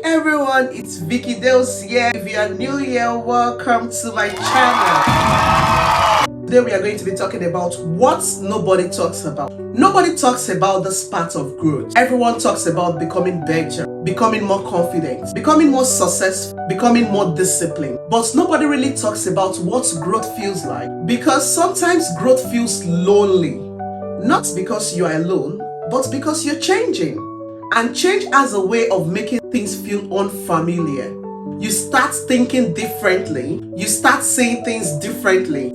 Everyone, it's Vicky Dels here. If you are new here, welcome to my channel. Today we are going to be talking about what nobody talks about. Nobody talks about this part of growth. Everyone talks about becoming better, becoming more confident, becoming more successful, becoming more disciplined. But nobody really talks about what growth feels like, because sometimes growth feels lonely. Not because you are alone, but because you're changing. And change has a way of making things feel unfamiliar. You start thinking differently. You start saying things differently.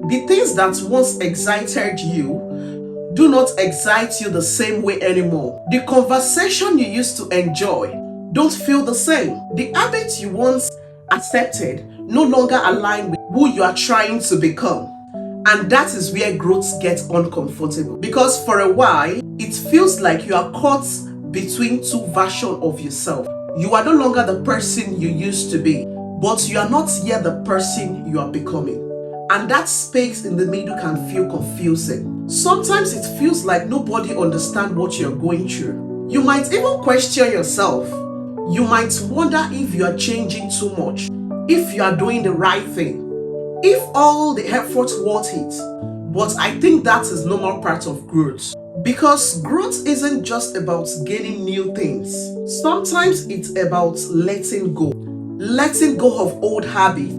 The things that once excited you do not excite you the same way anymore. The conversation you used to enjoy don't feel the same. The habits you once accepted no longer align with who you are trying to become. And that is where growth gets uncomfortable. Because for a while, it feels like you are caught between two versions of yourself. You are no longer the person you used to be, but you are not yet the person you are becoming. And that space in the middle can feel confusing. Sometimes it feels like nobody understands what you're going through. You might even question yourself. You might wonder if you are changing too much, if you are doing the right thing, if all the effort worth it. But I think that is normal part of growth. Because growth isn't just about gaining new things. Sometimes it's about letting go. Letting go of old habits,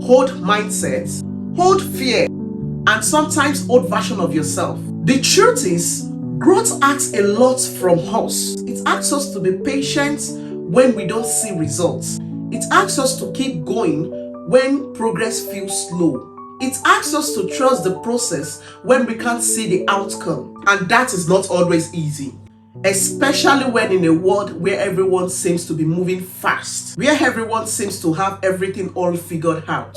old mindsets, old fear, and sometimes old version of yourself. The truth is, growth asks a lot from us. It asks us to be patient when we don't see results. It asks us to keep going when progress feels slow. It asks us to trust the process when we can't see the outcome. And that is not always easy. Especially when in a world where everyone seems to be moving fast. Where everyone seems to have everything all figured out.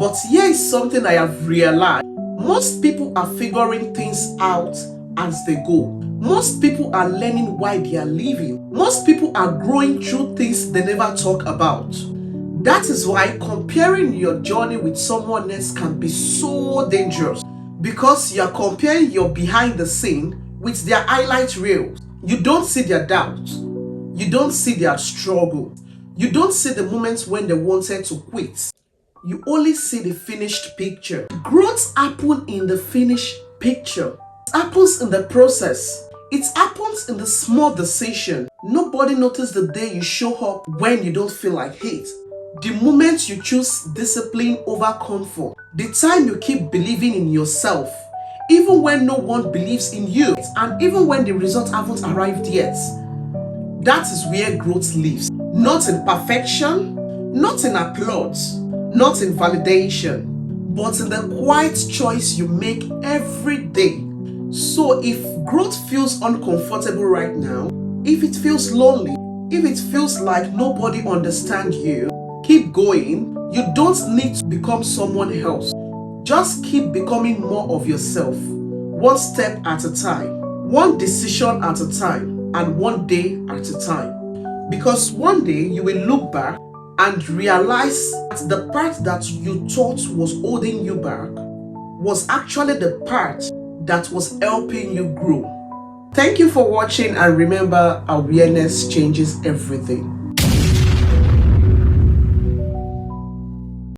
But here is something I have realized. Most people are figuring things out as they go. Most people are learning why they are living. Most people are growing through things they never talk about. That is why comparing your journey with someone else can be so dangerous, because you are comparing your behind the scene with their highlight reels. You don't see their doubts. You don't see their struggle. You don't see the moments when they wanted to quit. You only see the finished picture. Growth happens in the finished picture. It happens in the process. It happens in the small decision. Nobody notices the day you show up when you don't feel like it. The moment you choose discipline over comfort, the time you keep believing in yourself, even when no one believes in you, and even when the results haven't arrived yet. That is where growth lives. Not in perfection, not in applause, not in validation, but in the quiet choice you make every day. So if growth feels uncomfortable right now, if it feels lonely, if it feels like nobody understands you, keep going. You don't need to become someone else. Just keep becoming more of yourself. One step at a time. One decision at a time. And one day at a time. Because one day you will look back and realize that the part that you thought was holding you back was actually the part that was helping you grow. Thank you for watching, and remember, awareness changes everything.